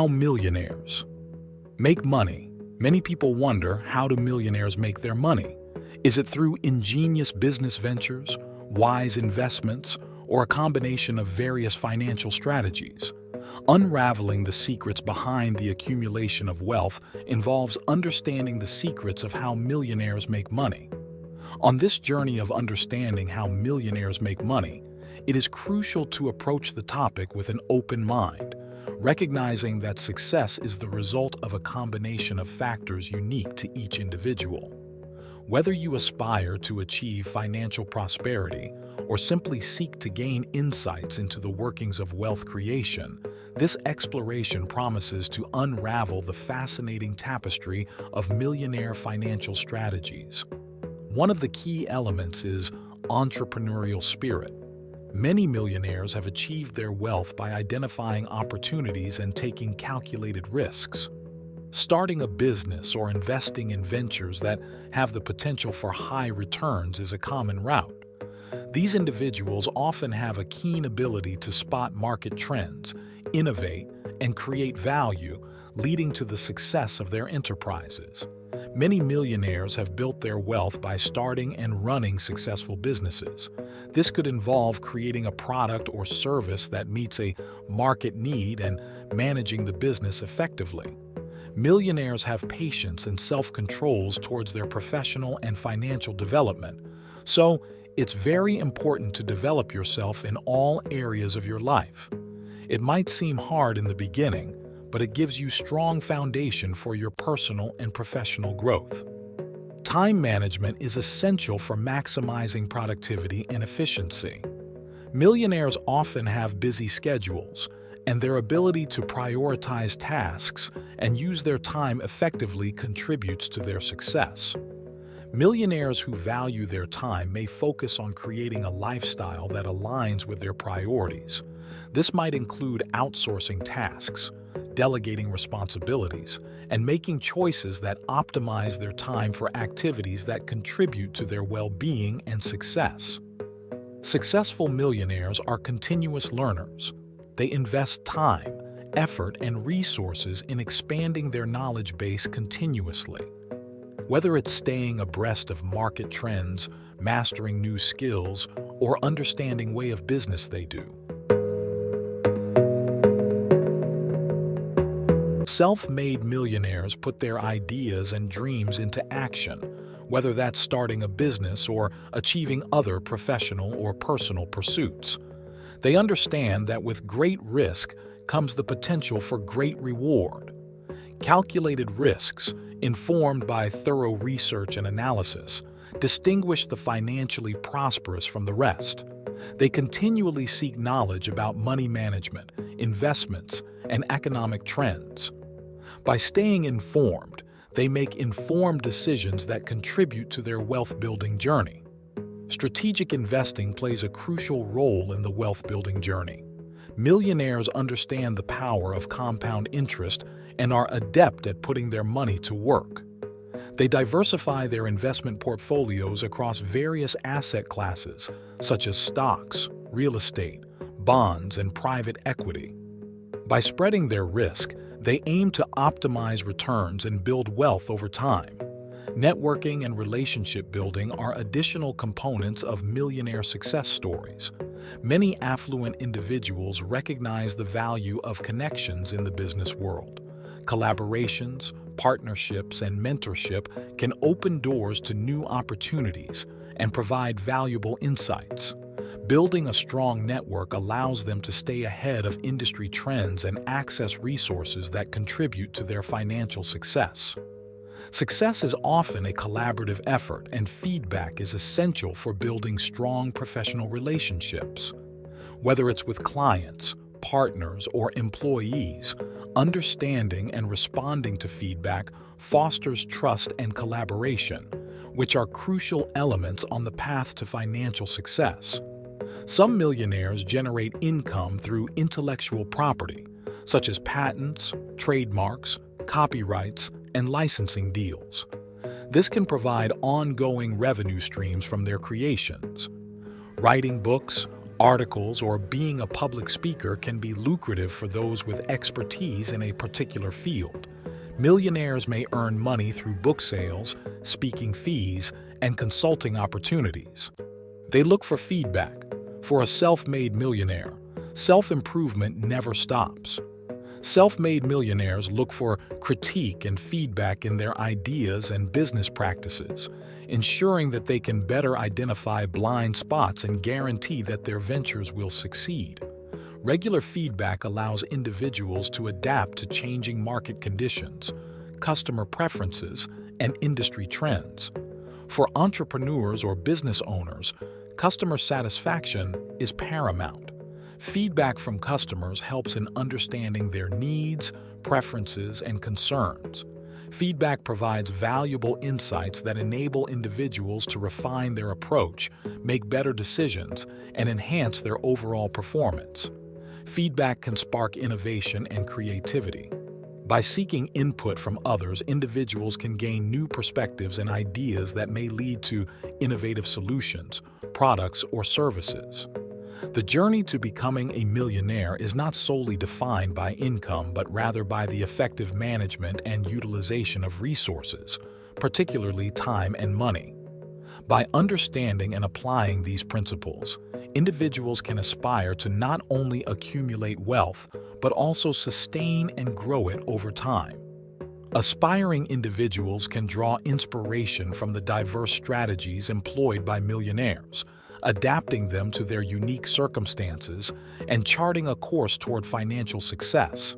How millionaires make money. Many people wonder, how do millionaires make their money? Is it through ingenious business ventures, wise investments, or a combination of various financial strategies? Unraveling the secrets behind the accumulation of wealth involves understanding the secrets of how millionaires make money. On this journey of understanding how millionaires make money, it is crucial to approach the topic with an open mind, recognizing that success is the result of a combination of factors unique to each individual. Whether you aspire to achieve financial prosperity or simply seek to gain insights into the workings of wealth creation, this exploration promises to unravel the fascinating tapestry of millionaire financial strategies. One of the key elements is entrepreneurial spirit. Many millionaires have achieved their wealth by identifying opportunities and taking calculated risks. Starting a business or investing in ventures that have the potential for high returns is a common route. These individuals often have a keen ability to spot market trends, innovate, and create value, leading to the success of their enterprises. Many millionaires have built their wealth by starting and running successful businesses. This could involve creating a product or service that meets a market need and managing the business effectively. Millionaires have patience and self-controls towards their professional and financial development. So, it's very important to develop yourself in all areas of your life. It might seem hard in the beginning, but it gives you strong foundation for your personal and professional growth. Time management is essential for maximizing productivity and efficiency. Millionaires often have busy schedules, and their ability to prioritize tasks and use their time effectively contributes to their success. Millionaires who value their time may focus on creating a lifestyle that aligns with their priorities. This might include outsourcing tasks, delegating responsibilities, and making choices that optimize their time for activities that contribute to their well-being and success. Successful millionaires are continuous learners. They invest time, effort, and resources in expanding their knowledge base continuously. Whether it's staying abreast of market trends, mastering new skills, or understanding way of business they do. Self-made millionaires put their ideas and dreams into action, whether that's starting a business or achieving other professional or personal pursuits. They understand that with great risk comes the potential for great reward. Calculated risks, informed by thorough research and analysis, distinguish the financially prosperous from the rest. They continually seek knowledge about money management, investments, and economic trends. By staying informed, they make informed decisions that contribute to their wealth-building journey. Strategic investing plays a crucial role in the wealth-building journey. Millionaires understand the power of compound interest and are adept at putting their money to work. They diversify their investment portfolios across various asset classes, such as stocks, real estate, bonds, and private equity. By spreading their risk, they aim to optimize returns and build wealth over time. Networking and relationship building are additional components of millionaire success stories. Many affluent individuals recognize the value of connections in the business world. Collaborations, partnerships, and mentorship can open doors to new opportunities and provide valuable insights. Building a strong network allows them to stay ahead of industry trends and access resources that contribute to their financial success. Success is often a collaborative effort, and feedback is essential for building strong professional relationships. Whether it's with clients, partners, or employees, understanding and responding to feedback fosters trust and collaboration, which are crucial elements on the path to financial success. Some millionaires generate income through intellectual property, such as patents, trademarks, copyrights, and licensing deals. This can provide ongoing revenue streams from their creations. Writing books, Articles or being a public speaker can be lucrative for those with expertise in a particular field. Millionaires may earn money through book sales, speaking fees, and consulting opportunities. They look for feedback. For a self-made millionaire, self-improvement never stops. Self-made millionaires look for critique and feedback in their ideas and business practices, ensuring that they can better identify blind spots and guarantee that their ventures will succeed. Regular feedback allows individuals to adapt to changing market conditions, customer preferences, and industry trends. For entrepreneurs or business owners, customer satisfaction is paramount. Feedback from customers helps in understanding their needs, preferences, and concerns. Feedback provides valuable insights that enable individuals to refine their approach, make better decisions, and enhance their overall performance. Feedback can spark innovation and creativity. By seeking input from others, individuals can gain new perspectives and ideas that may lead to innovative solutions, products, or services. The journey to becoming a millionaire is not solely defined by income, but rather by the effective management and utilization of resources, particularly time and money. By understanding and applying these principles, individuals can aspire to not only accumulate wealth, but also sustain and grow it over time. Aspiring individuals can draw inspiration from the diverse strategies employed by millionaires, adapting them to their unique circumstances and charting a course toward financial success.